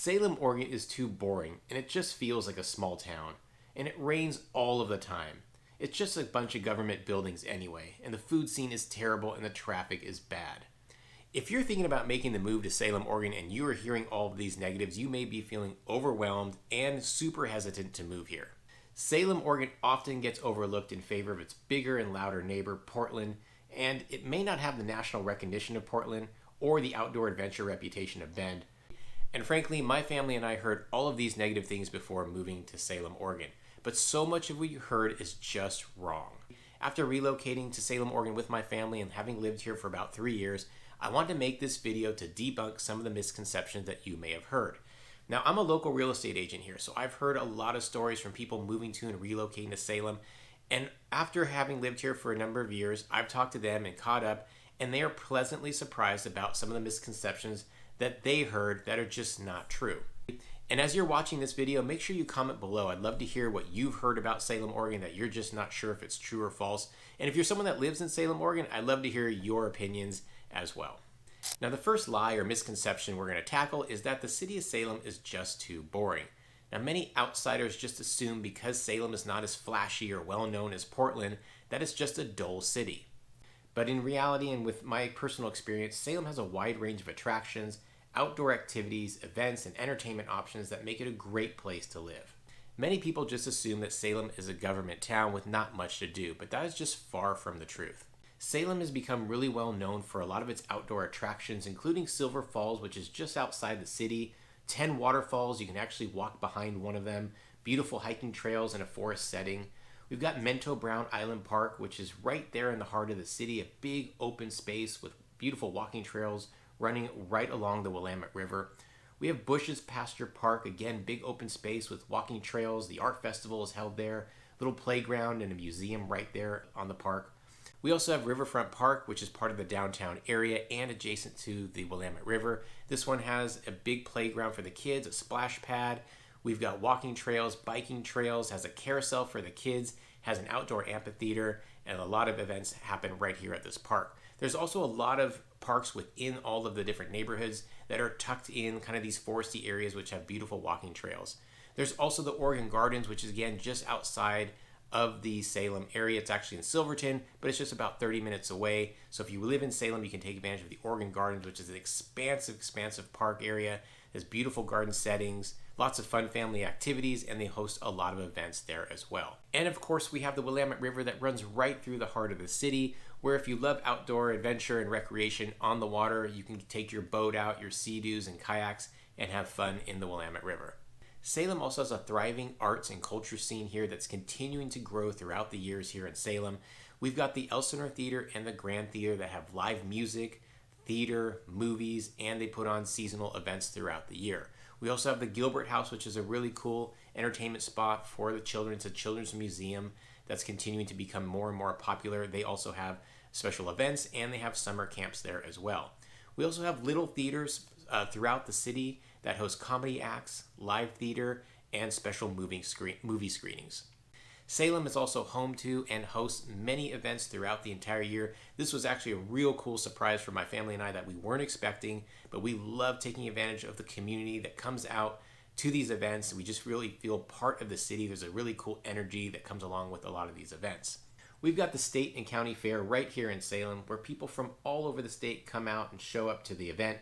Salem, Oregon is too boring, and it just feels like a small town. And it rains all of the time. It's just a bunch of government buildings anyway, and the food scene is terrible and the traffic is bad. If you're thinking about making the move to Salem, Oregon, and you are hearing all of these negatives, you may be feeling overwhelmed and super hesitant to move here. Salem, Oregon often gets overlooked in favor of its bigger and louder neighbor, Portland, and it may not have the national recognition of Portland or the outdoor adventure reputation of Bend. And frankly, my family and I heard all of these negative things before moving to Salem, Oregon. But so much of what you heard is just wrong. After relocating to Salem, Oregon with my family and having lived here for about 3 years, I want to make this video to debunk some of the misconceptions that you may have heard. Now, I'm a local real estate agent here, so I've heard a lot of stories from people moving to and relocating to Salem. And after having lived here for a number of years, I've talked to them and caught up, and they are pleasantly surprised about some of the misconceptions that they heard that are just not true. And as you're watching this video, make sure you comment below. I'd love to hear what you've heard about Salem, Oregon that you're just not sure if it's true or false. And if you're someone that lives in Salem, Oregon, I'd love to hear your opinions as well. Now, the first lie or misconception we're going to tackle is that the city of Salem is just too boring. Now, many outsiders just assume because Salem is not as flashy or well known as Portland, that it's just a dull city. But in reality, and with my personal experience, Salem has a wide range of attractions, outdoor activities, events, and entertainment options that make it a great place to live. Many people just assume that Salem is a government town with not much to do, but that is just far from the truth. Salem has become really well known for a lot of its outdoor attractions, including Silver Falls, which is just outside the city, 10 waterfalls, you can actually walk behind one of them, beautiful hiking trails in a forest setting. We've got Mento Brown Island Park, which is right there in the heart of the city, a big open space with beautiful walking trails running right along the Willamette River. We have Bush's Pasture Park, again, big open space with walking trails. The art festival is held there, little playground and a museum right there on the park. We also have Riverfront Park, which is part of the downtown area and adjacent to the Willamette River. This one has a big playground for the kids, a splash pad. We've got walking trails, biking trails, has a carousel for the kids, has an outdoor amphitheater, and a lot of events happen right here at this park. There's also a lot of parks within all of the different neighborhoods that are tucked in kind of these foresty areas which have beautiful walking trails. There's also the Oregon Gardens, which is again just outside of the Salem area. It's actually in Silverton, but it's just about 30 minutes away. So if you live in Salem, you can take advantage of the Oregon Gardens, which is an expansive park area. There's beautiful garden settings, lots of fun family activities, and they host a lot of events there as well. And of course, we have the Willamette River that runs right through the heart of the city, where if you love outdoor adventure and recreation on the water, you can take your boat out, your sea-doos and kayaks, and have fun in the Willamette River. Salem also has a thriving arts and culture scene here that's continuing to grow throughout the years here in Salem. We've got the Elsinore Theater and the Grand Theater that have live music, theater, movies, and they put on seasonal events throughout the year. We also have the Gilbert House, which is a really cool entertainment spot for the children. It's a children's museum that's continuing to become more and more popular. They also have special events and they have summer camps there as well. We also have little theaters throughout the city that host comedy acts, live theater, and special movie screenings. Salem is also home to and hosts many events throughout the entire year. This was actually a real cool surprise for my family and I that we weren't expecting, but we love taking advantage of the community that comes out to these events. We just really feel part of the city. There's a really cool energy that comes along with a lot of these events. We've got the state and county fair right here in Salem where people from all over the state come out and show up to the event.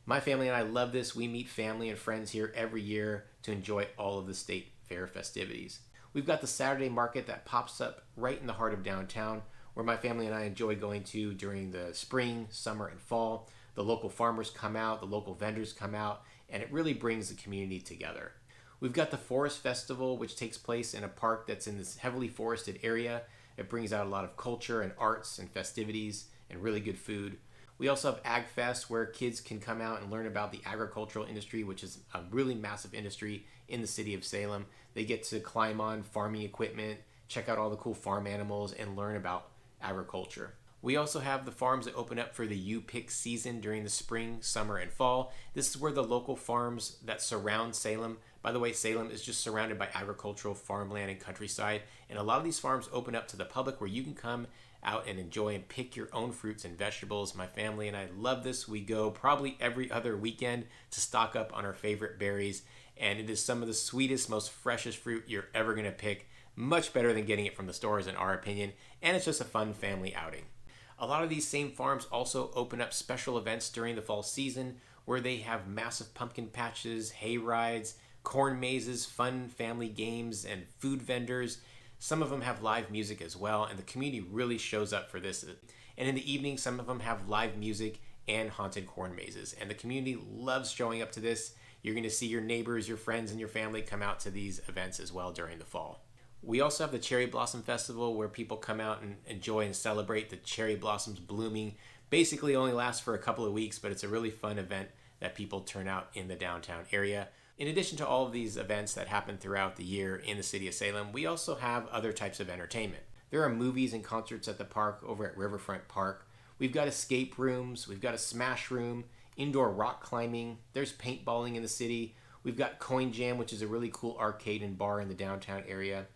My family and I love this. We meet family and friends here every year to enjoy all of the state fair festivities. We've got the Saturday market that pops up right in the heart of downtown where my family and I enjoy going to during the spring, summer, and fall. The local farmers come out, the local vendors come out, and it really brings the community together. We've got the Forest Festival, which takes place in a park that's in this heavily forested area. It brings out a lot of culture and arts and festivities and really good food. We also have Ag Fest, where kids can come out and learn about the agricultural industry, which is a really massive industry in the city of Salem. They get to climb on farming equipment, check out all the cool farm animals, and learn about agriculture. We also have the farms that open up for the U-Pick season during the spring, summer, and fall. This is where the local farms that surround Salem, by the way, Salem is just surrounded by agricultural farmland and countryside, and a lot of these farms open up to the public where you can come out and enjoy and pick your own fruits and vegetables. My family and I love this. We go probably every other weekend to stock up on our favorite berries, and it is some of the sweetest, most freshest fruit you're ever going to pick. Much better than getting it from the stores in our opinion, and it's just a fun family outing. A lot of these same farms also open up special events during the fall season where they have massive pumpkin patches, hay rides, corn mazes, fun family games, and food vendors. Some of them have live music as well, and the community really shows up for this. And in the evening, some of them have live music and haunted corn mazes, and the community loves showing up to this. You're going to see your neighbors, your friends, and your family come out to these events as well during the fall. We also have the Cherry Blossom Festival where people come out and enjoy and celebrate the cherry blossoms blooming. Basically only lasts for a couple of weeks, but it's a really fun event that people turn out in the downtown area. In addition to all of these events that happen throughout the year in the city of Salem, we also have other types of entertainment. There are movies and concerts at the park over at Riverfront Park. We've got escape rooms, we've got a smash room, indoor rock climbing, there's paintballing in the city. We've got Coin Jam, which is a really cool arcade and bar in the downtown area.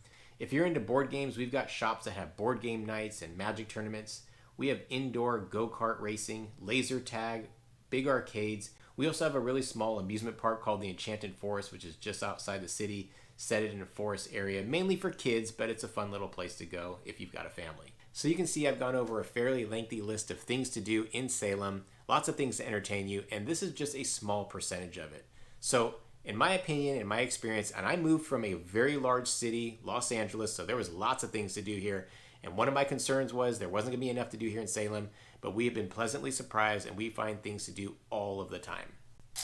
If you're into board games, we've got shops that have board game nights and magic tournaments. We have indoor go-kart racing, laser tag, big arcades. We also have a really small amusement park called the Enchanted Forest, which is just outside the city, set it in a forest area, mainly for kids, but it's a fun little place to go if you've got a family. So you can see I've gone over a fairly lengthy list of things to do in Salem, lots of things to entertain you, and this is just a small percentage of it. So in my opinion, in my experience, and I moved from a very large city, Los Angeles, so there was lots of things to do here. And one of my concerns was there wasn't going to be enough to do here in Salem, but we have been pleasantly surprised and we find things to do all of the time.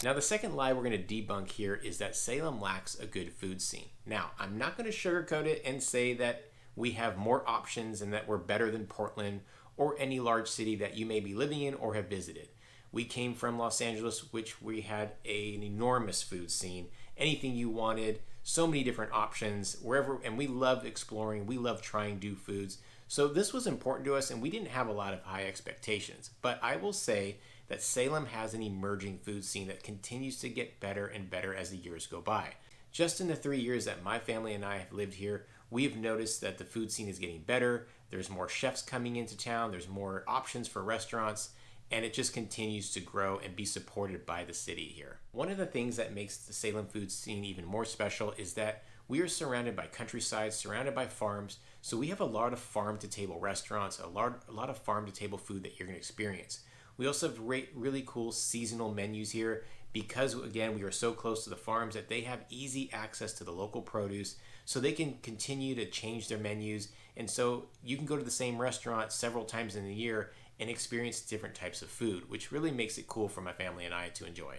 Now, the second lie we're going to debunk here is that Salem lacks a good food scene. Now, I'm not going to sugarcoat it and say that we have more options and that we're better than Portland or any large city that you may be living in or have visited. We came from Los Angeles, which we had an enormous food scene. Anything you wanted, so many different options, wherever, and we love exploring, we love trying new foods. So this was important to us, and we didn't have a lot of high expectations. But I will say that Salem has an emerging food scene that continues to get better and better as the years go by. Just in the 3 years that my family and I have lived here, we have noticed that the food scene is getting better. There's more chefs coming into town. There's more options for restaurants. And it just continues to grow and be supported by the city here. One of the things that makes the Salem food scene even more special is that we are surrounded by countryside, surrounded by farms, so we have a lot of farm-to-table restaurants, a lot of farm-to-table food that you're going to experience. We also have really cool seasonal menus here because, again, we are so close to the farms that they have easy access to the local produce, so they can continue to change their menus, and so you can go to the same restaurant several times in the year and experience different types of food, which really makes it cool for my family and I to enjoy.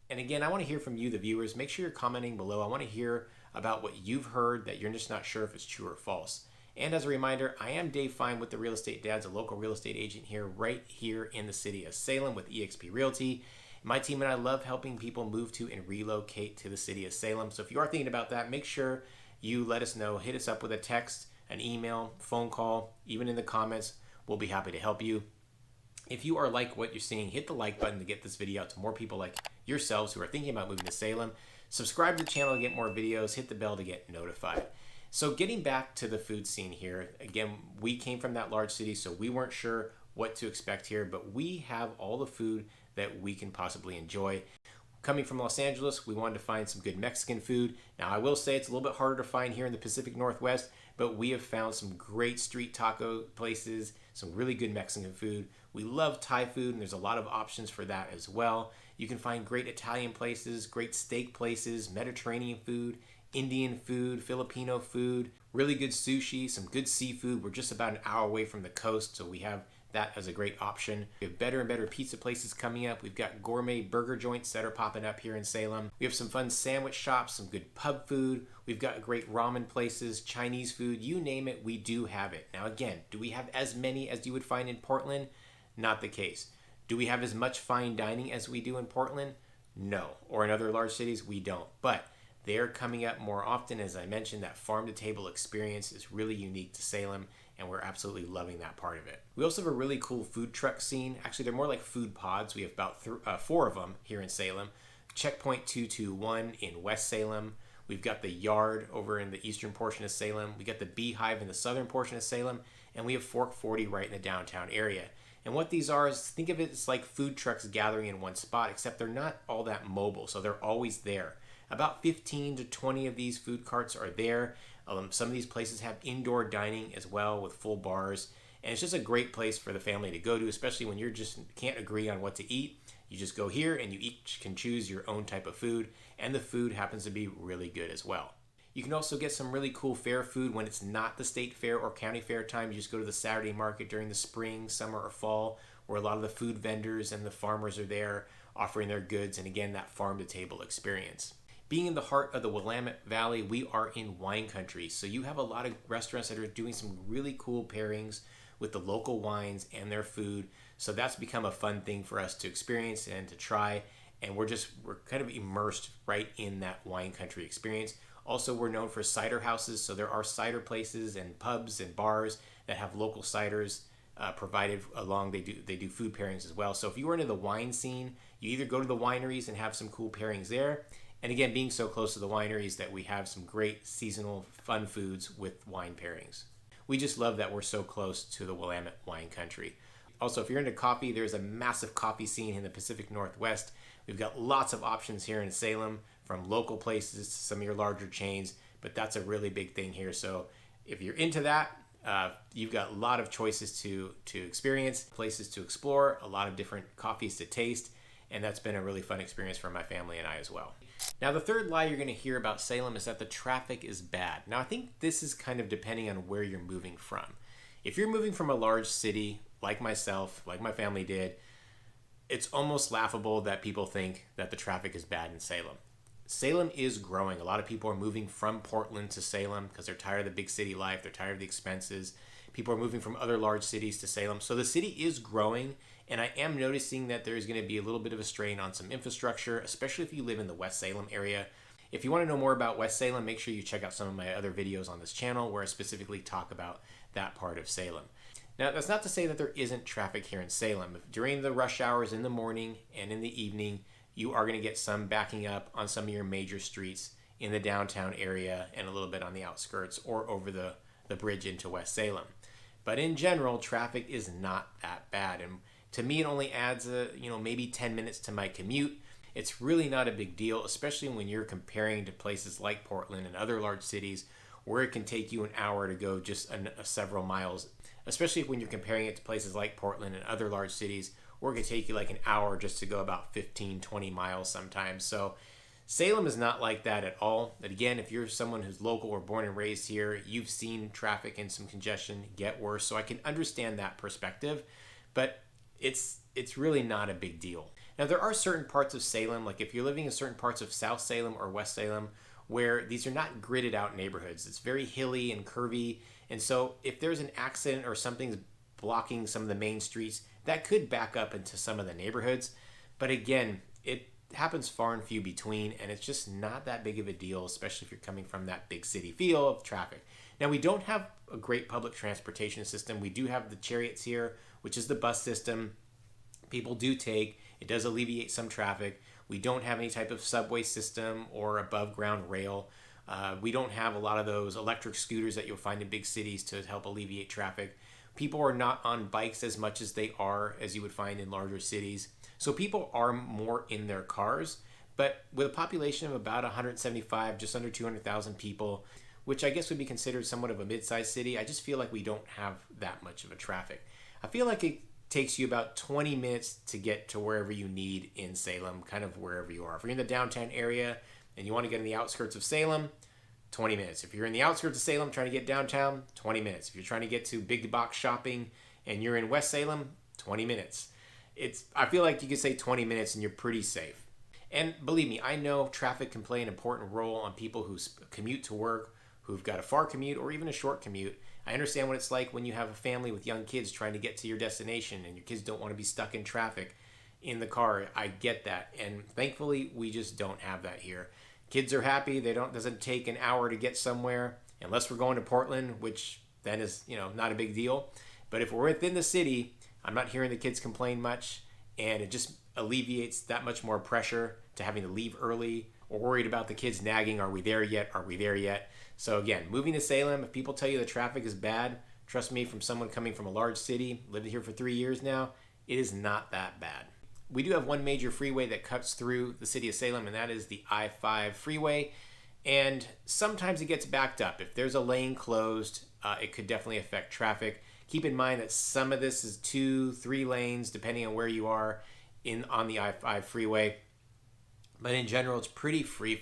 And again, I want to hear from you, the viewers. Make sure you're commenting below. I want to hear about what you've heard that you're just not sure if it's true or false. And as a reminder, I am Dave Fine with the Real Estate Dads, a local real estate agent here, right here in the city of Salem with eXp Realty. My team and I love helping people move to and relocate to the city of Salem. So if you are thinking about that, make sure you let us know. Hit us up with a text, an email, phone call, even in the comments. We'll be happy to help you. If you are like what you're seeing, hit the like button to get this video out to more people like yourselves who are thinking about moving to Salem. Subscribe to the channel to get more videos. Hit the bell to get notified. So getting back to the food scene here, again, we came from that large city, so we weren't sure what to expect here, but we have all the food that we can possibly enjoy. Coming from Los Angeles, we wanted to find some good Mexican food. Now, I will say it's a little bit harder to find here in the Pacific Northwest, but we have found some great street taco places, some really good Mexican food. We love Thai food, and there's a lot of options for that as well. You can find great Italian places, great steak places, Mediterranean food, Indian food, Filipino food, really good sushi, some good seafood. We're just about an hour away from the coast, so we have that as a great option. We have better and better pizza places coming up. We've got gourmet burger joints that are popping up here in Salem. We have some fun sandwich shops, some good pub food. We've got great ramen places, Chinese food, you name it, we do have it. Now again, do we have as many as you would find in Portland? Not the case. Do we have as much fine dining as we do in Portland? No. Or in other large cities? We don't. But they're coming up more often. As I mentioned, that farm-to-table experience is really unique to Salem, and we're absolutely loving that part of it. We also have a really cool food truck scene. Actually, they're more like food pods. We have about 4 of them here in Salem. Checkpoint 221 in West Salem. We've got the Yard over in the eastern portion of Salem. We got the Beehive in the southern portion of Salem. and we have Fork 40 right in the downtown area. And what these are is, think of it as like food trucks gathering in one spot, except they're not all that mobile, so they're always there. About 15 to 20 of these food carts are there. Some of these places have indoor dining as well with full bars. And it's just a great place for the family to go to, especially when you're just can't agree on what to eat. You just go here and you each can choose your own type of food, and the food happens to be really good as well. You can also get some really cool fair food when it's not the state fair or county fair time. You just go to the Saturday market during the spring, summer, or fall, where a lot of the food vendors and the farmers are there offering their goods, and again, that farm-to-table experience. Being in the heart of the Willamette Valley, we are in wine country, so you have a lot of restaurants that are doing some really cool pairings with the local wines and their food. So that's become a fun thing for us to experience and to try. And we're kind of immersed right in that wine country experience. Also, we're known for cider houses. So there are cider places and pubs and bars that have local ciders provided along. They do food pairings as well. So if you are into the wine scene, you either go to the wineries and have some cool pairings there. And again, being so close to the wineries, that we have some great seasonal fun foods with wine pairings. We just love that we're so close to the Willamette wine country. Also, if you're into coffee, there's a massive coffee scene in the Pacific Northwest. We've got lots of options here in Salem, from local places to some of your larger chains, but that's a really big thing here. So if you're into that, you've got a lot of choices to experience, places to explore, a lot of different coffees to taste, and that's been a really fun experience for my family and I as well. Now, the third lie you're going to hear about Salem is that the traffic is bad. Now, I think this is kind of depending on where you're moving from. If you're moving from a large city, like myself, like my family did, it's almost laughable that people think that the traffic is bad in Salem. Salem is growing. A lot of people are moving from Portland to Salem because they're tired of the big city life. They're tired of the expenses. People are moving from other large cities to Salem. So the city is growing, and I am noticing that there's going to be a little bit of a strain on some infrastructure, especially if you live in the West Salem area. If you want to know more about West Salem, make sure you check out some of my other videos on this channel where I specifically talk about that part of Salem. Now, that's not to say that there isn't traffic here in Salem. During the rush hours in the morning and in the evening, you are going to get some backing up on some of your major streets in the downtown area and a little bit on the outskirts or over the bridge into West Salem. But in general, traffic is not that bad. And to me, it only adds maybe 10 minutes to my commute. It's really not a big deal, especially when you're comparing to places like Portland and other large cities where it can take you an hour to go just several miles, especially when you're comparing it to places like Portland and other large cities where it can take you like an hour just to go about 15, 20 miles sometimes. So Salem is not like that at all. But again, if you're someone who's local or born and raised here, you've seen traffic and some congestion get worse. So I can understand that perspective, but it's really not a big deal. Now, there are certain parts of Salem, like if you're living in certain parts of South Salem or West Salem, where these are not gridded out neighborhoods. It's very hilly and curvy. And so if there's an accident or something's blocking some of the main streets, that could back up into some of the neighborhoods. But again, it happens far and few between, and it's just not that big of a deal, especially if you're coming from that big city feel of traffic. Now, we don't have a great public transportation system. We do have the Chariots here, which is the bus system people do take. It does alleviate some traffic. We don't have any type of subway system or above ground rail. We don't have a lot of those electric scooters that you'll find in big cities to help alleviate traffic. People are not on bikes as much as they are as you would find in larger cities. So people are more in their cars, but with a population of about 175, just under 200,000 people, which I guess would be considered somewhat of a mid-sized city, I just feel like we don't have that much of a traffic. I feel like it takes you about 20 minutes to get to wherever you need in Salem, kind of wherever you are. If you're in the downtown area and you want to get in the outskirts of Salem, 20 minutes. If you're in the outskirts of Salem trying to get downtown, 20 minutes. If you're trying to get to big box shopping and you're in West Salem, 20 minutes. I feel like you could say 20 minutes and you're pretty safe. And believe me, I know traffic can play an important role on people who commute to work, who've got a far commute or even a short commute. I understand what it's like when you have a family with young kids trying to get to your destination and your kids don't want to be stuck in traffic in the car. I get that. And thankfully, we just don't have that here. Kids are happy. Doesn't take an hour to get somewhere unless we're going to Portland, which then is, not a big deal. But if we're within the city, I'm not hearing the kids complain much, and it just alleviates that much more pressure to having to leave early or worried about the kids nagging, are we there yet? Are we there yet? So again, moving to Salem, if people tell you the traffic is bad, Trust me, from someone coming from a large city, lived here for 3 years now, it is not that bad. We do have one major freeway that cuts through the city of Salem, and that is the I-5 freeway. And sometimes it gets backed up. If there's a lane closed, it could definitely affect traffic. Keep in mind that some of this is 2-3 lanes, depending on where you are on the I-5 freeway. But in general, it's pretty free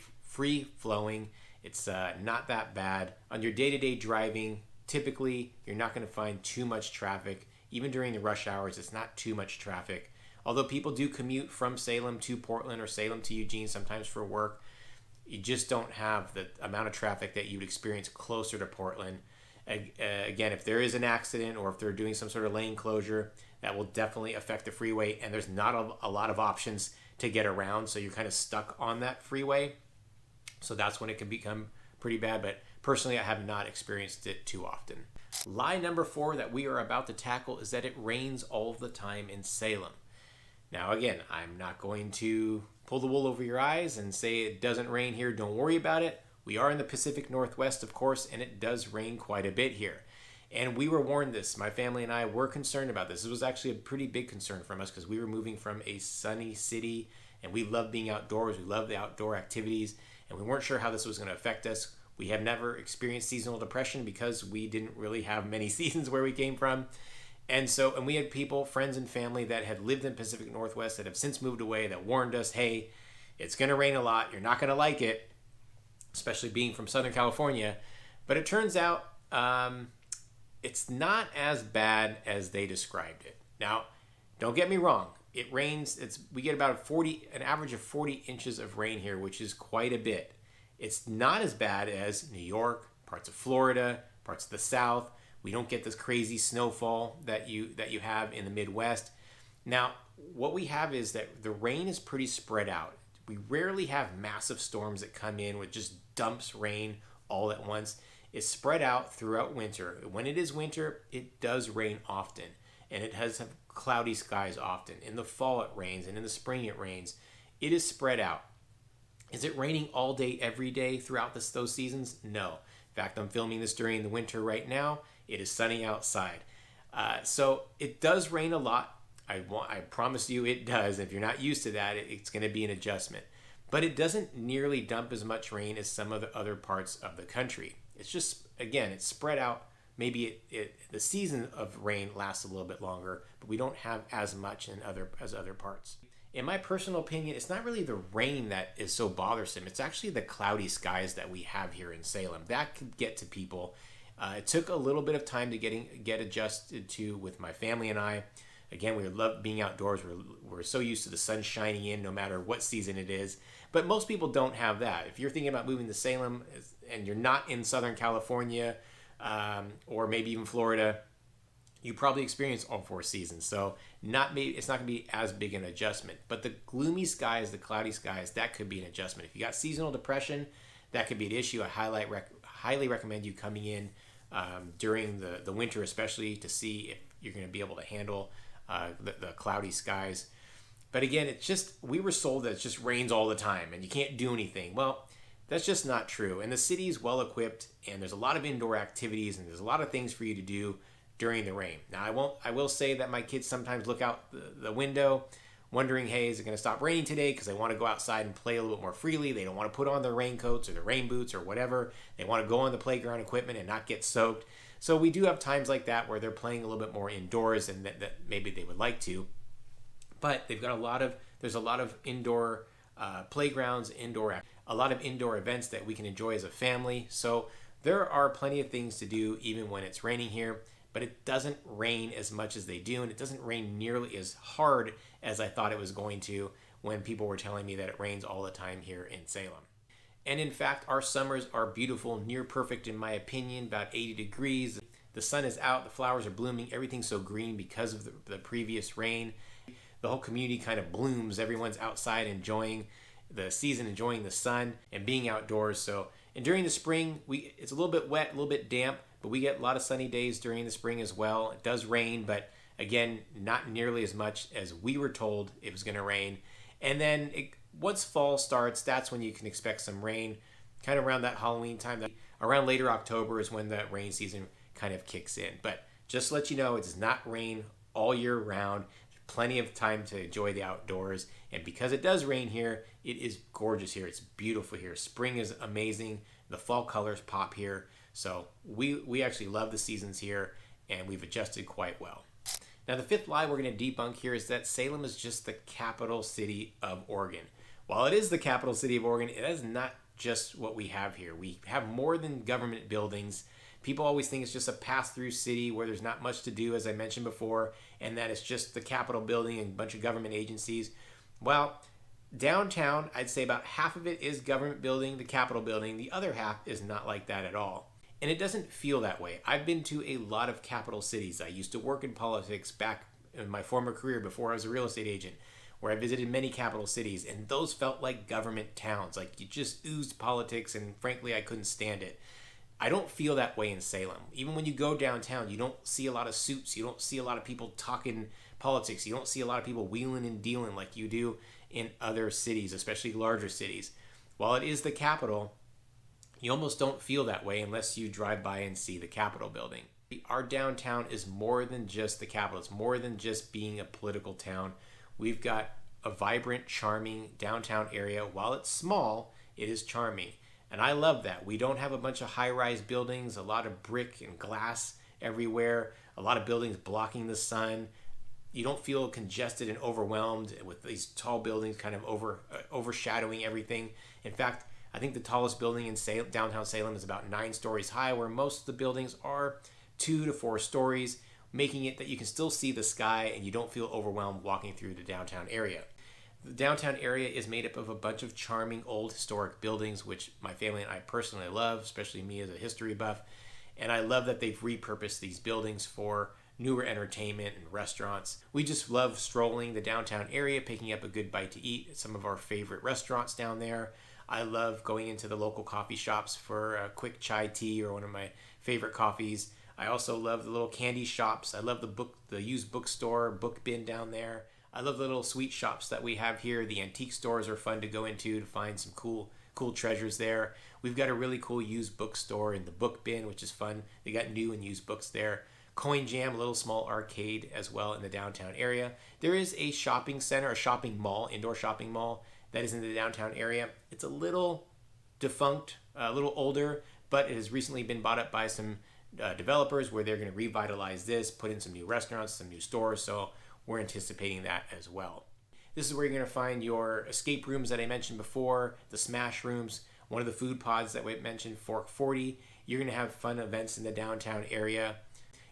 flowing. It's not that bad. On your day-to-day driving, typically you're not going to find too much traffic. Even during the rush hours, it's not too much traffic. Although people do commute from Salem to Portland or Salem to Eugene sometimes for work, you just don't have the amount of traffic that you would experience closer to Portland. Again, if there is an accident or if they're doing some sort of lane closure, that will definitely affect the freeway, and there's not a lot of options to get around, so you're kind of stuck on that freeway. So that's when it can become pretty bad, but personally I have not experienced it too often. Lie number 4 that we are about to tackle is that it rains all the time in Salem. Now again, I'm not going to pull the wool over your eyes and say it doesn't rain here, don't worry about it. We are in the Pacific Northwest, of course, and it does rain quite a bit here. And we were warned this. My family and I were concerned about this. It was actually a pretty big concern from us because we were moving from a sunny city and we love being outdoors. We love the outdoor activities, and we weren't sure how this was going to affect us. We have never experienced seasonal depression because we didn't really have many seasons where we came from. And we had people, friends and family that had lived in Pacific Northwest that have since moved away that warned us, hey, it's going to rain a lot. You're not going to like it, especially being from Southern California. But it turns out it's not as bad as they described it. Now, don't get me wrong. It rains. We get about an average of 40 inches of rain here, which is quite a bit. It's not as bad as New York, parts of Florida, parts of the South. We don't get this crazy snowfall that you have in the Midwest. Now, what we have is that the rain is pretty spread out. We rarely have massive storms that come in with just dumps rain all at once. It's spread out throughout winter. When it is winter, it does rain often, and it has cloudy skies often. In the fall it rains, and in the spring it rains. It is spread out. Is it raining all day, every day throughout those seasons? No. In fact, I'm filming this during the winter right now. It is sunny outside. So it does rain a lot. I promise you it does. If you're not used to that, it's going to be an adjustment. But it doesn't nearly dump as much rain as some of the other parts of the country. It's just, again, it's spread out. Maybe the season of rain lasts a little bit longer, but we don't have as much as other parts. In my personal opinion, it's not really the rain that is so bothersome. It's actually the cloudy skies that we have here in Salem. That could get to people. It took a little bit of time to get adjusted to with my family and I. Again, we love being outdoors. We're so used to the sun shining in no matter what season it is. But most people don't have that. If you're thinking about moving to Salem and you're not in Southern California or maybe even Florida, you probably experience all 4 seasons. So it's not going to be as big an adjustment. But the gloomy skies, the cloudy skies, that could be an adjustment. If you got seasonal depression, that could be an issue. I highly recommend you coming in during the winter, especially to see if you're going to be able to handle the cloudy skies. But again, we were sold that it just rains all the time and you can't do anything. Well, that's just not true. And the city is well equipped, and there's a lot of indoor activities, and there's a lot of things for you to do during the rain. Now, I will say that my kids sometimes look out the window wondering, hey, is it going to stop raining today? Because they want to go outside and play a little bit more freely. They don't want to put on their raincoats or their rain boots or whatever. They want to go on the playground equipment and not get soaked. So we do have times like that where they're playing a little bit more indoors and that maybe they would like to. But they've got there's a lot of indoor playgrounds, a lot of indoor events that we can enjoy as a family. So there are plenty of things to do even when it's raining here. But it doesn't rain as much as they do, and it doesn't rain nearly as hard as I thought it was going to when people were telling me that it rains all the time here in Salem. And in fact, our summers are beautiful, near perfect in my opinion, about 80 degrees. The sun is out, the flowers are blooming, everything's so green because of the previous rain. The whole community kind of blooms. Everyone's outside enjoying the season, enjoying the sun, and being outdoors. And during the spring, it's a little bit wet, a little bit damp, but we get a lot of sunny days during the spring as well. It does rain, but again, not nearly as much as we were told it was going to rain. And then once fall starts, that's when you can expect some rain, kind of around that Halloween time. Around later October is when the rain season kind of kicks in. But just to let you know, it does not rain all year round. There's plenty of time to enjoy the outdoors. And because it does rain here, it is gorgeous here. It's beautiful here. Spring is amazing. The fall colors pop here. So we actually love the seasons here, and we've adjusted quite well. Now, the fifth lie we're going to debunk here is that Salem is just the capital city of Oregon. While it is the capital city of Oregon, it is not just what we have here. We have more than government buildings. People always think it's just a pass-through city where there's not much to do, as I mentioned before, and that it's just the Capitol building and a bunch of government agencies. Well, downtown, I'd say about half of it is government building, the Capitol building. The other half is not like that at all. And it doesn't feel that way. I've been to a lot of capital cities. I used to work in politics back in my former career before I was a real estate agent, where I visited many capital cities, and those felt like government towns. Like, you just oozed politics, and frankly, I couldn't stand it. I don't feel that way in Salem. Even when you go downtown, you don't see a lot of suits. You don't see a lot of people talking politics. You don't see a lot of people wheeling and dealing like you do in other cities, especially larger cities. While it is the capital, you almost don't feel that way unless you drive by and see the Capitol building. Our downtown is more than just the Capitol. It's more than just being a political town. We've got a vibrant, charming downtown area. While it's small, it is charming. And I love that. We don't have a bunch of high-rise buildings, a lot of brick and glass everywhere, a lot of buildings blocking the sun. You don't feel congested and overwhelmed with these tall buildings kind of overshadowing everything. In fact, I think the tallest building in downtown Salem is about 9 stories high, where most of the buildings are 2 to 4 stories, making it that you can still see the sky and you don't feel overwhelmed walking through the downtown area. The downtown area is made up of a bunch of charming old historic buildings, which my family and I personally love, especially me as a history buff. And I love that they've repurposed these buildings for newer entertainment and restaurants. We just love strolling the downtown area, picking up a good bite to eat at some of our favorite restaurants down there. I love going into the local coffee shops for a quick chai tea or one of my favorite coffees. I also love the little candy shops. I love the used bookstore, book bin down there. I love the little sweet shops that we have here. The antique stores are fun to go into to find some cool treasures there. We've got a really cool used bookstore in the book bin, which is fun. They got new and used books there. Coin Jam, a little small arcade as well in the downtown area. There is a shopping center, a shopping mall, indoor shopping mall that is in the downtown area. It's a little defunct, a little older, but it has recently been bought up by some developers where they're going to revitalize this, put in some new restaurants, some new stores. So we're anticipating that as well. This is where you're going to find your escape rooms that I mentioned before, the smash rooms, one of the food pods that we mentioned, Fork 40. You're going to have fun events in the downtown area.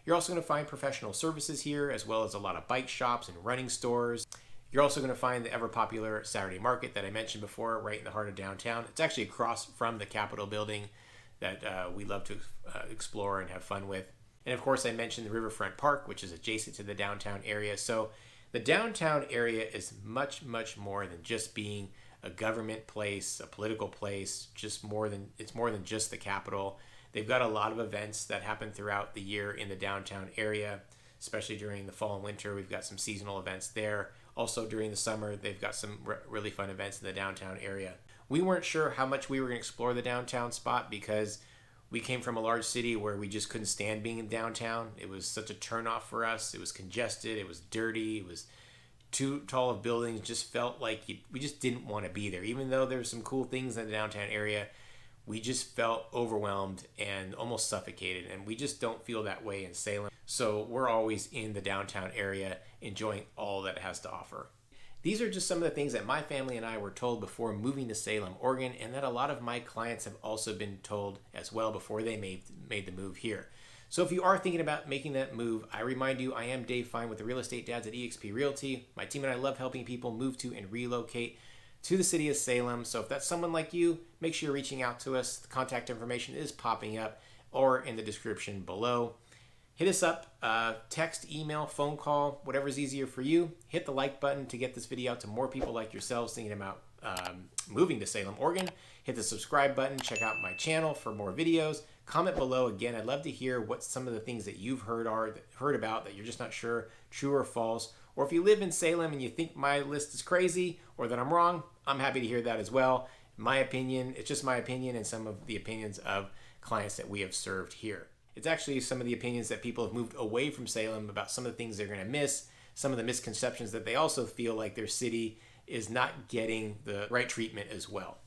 You're also going to find professional services here, as well as a lot of bike shops and running stores. You're also going to find the ever-popular Saturday Market that I mentioned before, right in the heart of downtown. It's actually across from the Capitol building that we love to explore and have fun with. And of course, I mentioned the Riverfront Park, which is adjacent to the downtown area. So the downtown area is much, much more than just being a government place, a political place, it's more than just the Capitol. They've got a lot of events that happen throughout the year in the downtown area, especially during the fall and winter. We've got some seasonal events there. Also during the summer, they've got some really fun events in the downtown area. We weren't sure how much we were going to explore the downtown spot because we came from a large city where we just couldn't stand being in downtown. It was such a turnoff for us. It was congested. It was dirty. It was too tall of buildings. Just felt like we just didn't want to be there. Even though there were some cool things in the downtown area, we just felt overwhelmed and almost suffocated. And we just don't feel that way in Salem. So we're always in the downtown area enjoying all that it has to offer. These are just some of the things that my family and I were told before moving to Salem, Oregon, and that a lot of my clients have also been told as well before they made the move here. So if you are thinking about making that move, I remind you, I am Dave Fine with the Real Estate Dads at eXp Realty. My team and I love helping people move to and relocate to the city of Salem. So if that's someone like you, make sure you're reaching out to us. The contact information is popping up or in the description below. Hit us up, text, email, phone call, whatever's easier for you. Hit the like button to get this video out to more people like yourselves thinking about moving to Salem, Oregon. Hit the subscribe button. Check out my channel for more videos. Comment below. Again, I'd love to hear what some of the things that you've heard about that you're just not sure, true or false. Or if you live in Salem and you think my list is crazy or that I'm wrong, I'm happy to hear that as well. My opinion, it's just my opinion and some of the opinions of clients that we have served here. It's actually some of the opinions that people have moved away from Salem about some of the things they're going to miss, some of the misconceptions that they also feel like their city is not getting the right treatment as well.